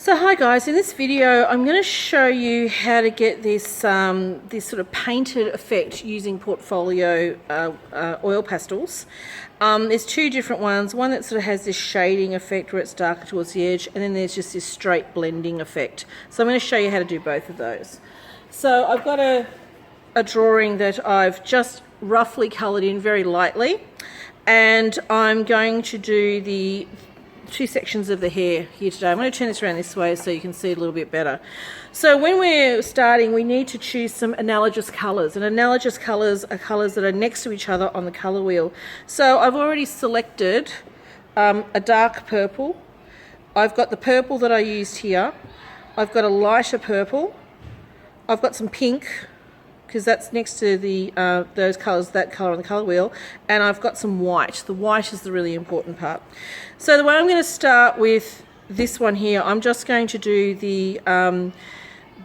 So hi guys, in this video I'm going to show you how to get this this sort of painted effect using portfolio oil pastels. There's two different ones, one that sort of has this shading effect where it's darker towards the edge, and then there's just this straight blending effect. So I'm going to show you how to do both of those. So I've got a drawing that I've just roughly coloured in very lightly, and I'm going to do the two sections of the hair here today. I'm going to turn this around this way so you can see it a little bit better. So when we're starting, we need to choose some analogous colours, and analogous colours are colours that are next to each other on the colour wheel. So I've already selected a dark purple. I've got the purple that I used here. I've got a lighter purple. I've got some pink, because that's next to the those colours, that colour on the colour wheel, and I've got some white. The white is the really important part. So the way I'm going to start with this one here, I'm just going to do the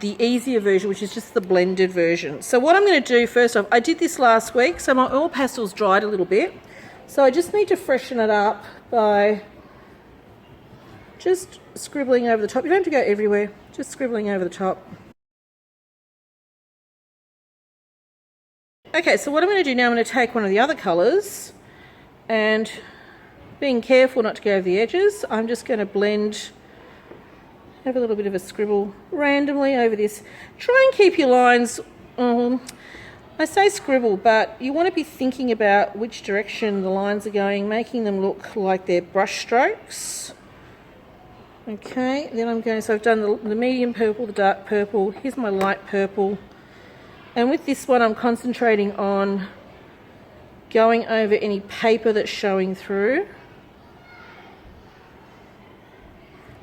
easier version, which is just the blended version. So what I'm going to do first off, I did this last week, so my oil pastels dried a little bit, so I just need to freshen it up by just scribbling over the top. You don't have to go everywhere, just scribbling over the top. Okay, so what I'm going to do now, I'm going to take one of the other colours, and being careful not to go over the edges, I'm just going to blend, have a little bit of a scribble randomly over this. Try and keep your lines, I say scribble, but you want to be thinking about which direction the lines are going, making them look like they're brush strokes. Okay, then I'm going, so I've done the medium purple, the dark purple, here's my light purple. And with this one, I'm concentrating on going over any paper that's showing through.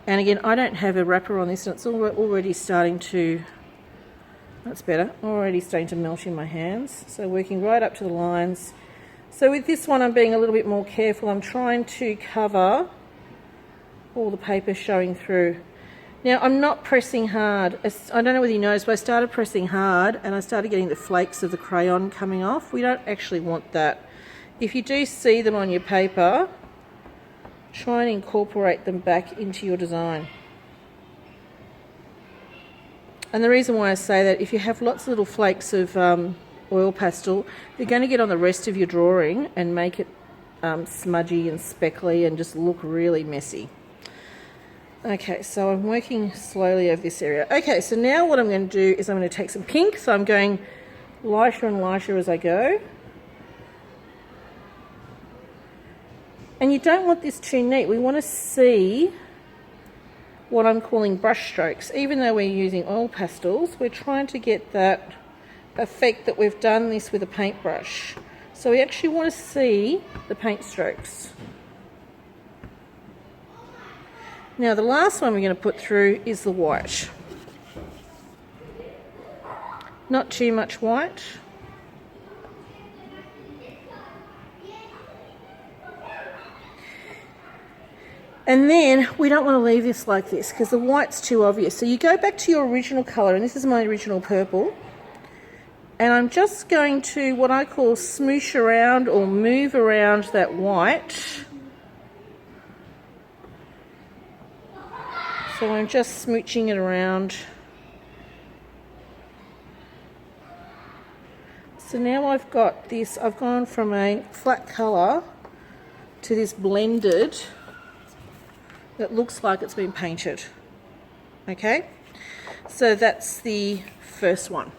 And again, I don't have a wrapper on this, and it's already starting to, that's better, already starting to melt in my hands. So working right up to the lines. So with this one, I'm being a little bit more careful. I'm trying to cover all the paper showing through. Now, I'm not pressing hard. I don't know whether you noticed, but I started pressing hard and I started getting the flakes of the crayon coming off. We don't actually want that. If you do see them on your paper, try and incorporate them back into your design. And the reason why I say that, if you have lots of little flakes of oil pastel, they're going to get on the rest of your drawing and make it smudgy and speckly and just look really messy. Okay, so I'm working slowly over this area. Okay, so now what I'm going to do is I'm going to take some pink, so I'm going lighter and lighter as I go. And you don't want this too neat. We want to see what I'm calling brush strokes. Even though we're using oil pastels, we're trying to get that effect that we've done this with a paintbrush. So we actually want to see the paint strokes. Now the last one we're going to put through is the white. Not too much white. And then we don't want to leave this like this because the white's too obvious. So you go back to your original colour, and this is my original purple. And I'm just going to, what I call, smoosh around or move around that white. So I'm just smooching it around. So now I've got this, I've gone from a flat colour to this blended that looks like it's been painted. Okay, so that's the first one.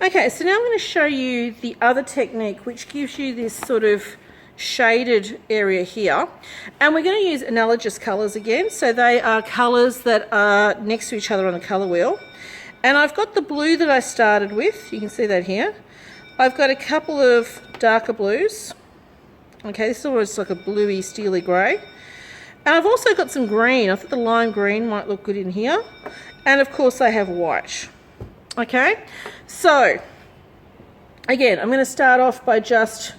Okay, so now I'm going to show you the other technique, which gives you this sort of shaded area here. And we're going to use analogous colours again. So they are colours that are next to each other on the colour wheel. And I've got the blue that I started with. You can see that here. I've got a couple of darker blues. Okay, this is almost like a bluey, steely grey. And I've also got some green. I thought the lime green might look good in here. And of course I have white. Okay, so again, I'm going to start off by just,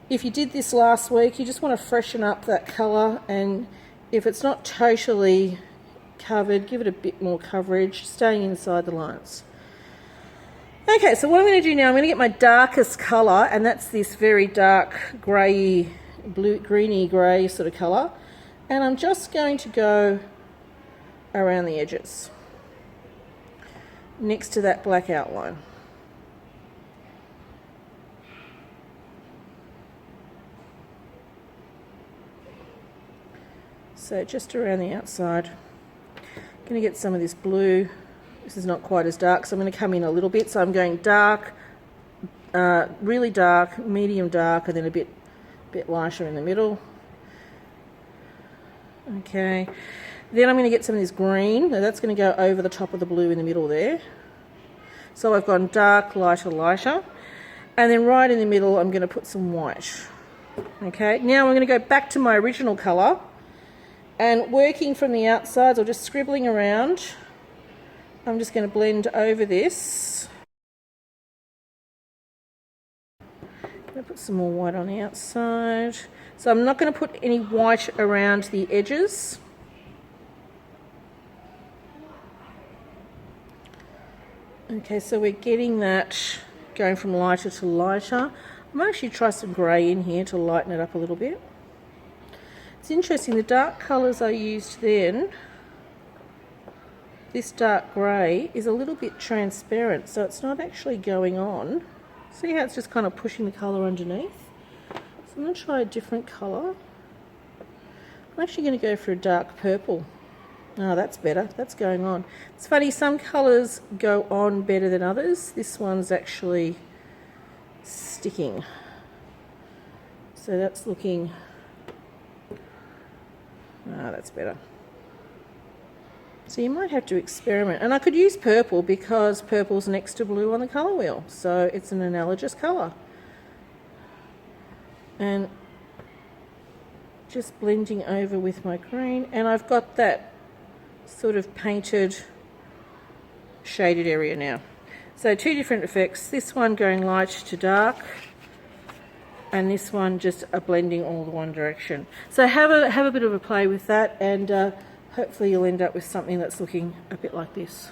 if you did this last week, you just want to freshen up that colour, and if it's not totally covered, give it a bit more coverage, staying inside the lines. Okay, so what I'm going to do now, I'm going to get my darkest colour, and that's this very dark grey, blue, greeny grey sort of colour, and I'm just going to go around the edges next to that black outline. So just around the outside. I'm going to get some of this blue. This is not quite as dark, so I'm going to come in a little bit. So I'm going dark, really dark, medium dark, and then a bit lighter in the middle. Okay. Then I'm going to get some of this green. Now that's going to go over the top of the blue in the middle there. So I've gone dark, lighter, lighter. And then right in the middle, I'm going to put some white. Okay. Now I'm going to go back to my original colour. And working from the outsides, or just scribbling around, I'm just going to blend over this. I'm going to put some more white on the outside. So I'm not going to put any white around the edges. Okay, so we're getting that going from lighter to lighter. I might actually try some grey in here to lighten it up a little bit. It's interesting, the dark colours I used then, this dark grey, is a little bit transparent, so it's not actually going on. See how it's just kind of pushing the colour underneath? So I'm going to try a different colour. I'm actually going to go for a dark purple. Oh, that's better. That's going on. It's funny, some colours go on better than others. This one's actually sticking. So that's looking... Ah, that's better. So you might have to experiment. And I could use purple because purple's next to blue on the colour wheel. So it's an analogous colour. And just blending over with my green. And I've got that sort of painted, shaded area now. So two different effects. This one going light to dark. And this one just a blending all the one direction. So have a bit of a play with that, and hopefully you'll end up with something that's looking a bit like this.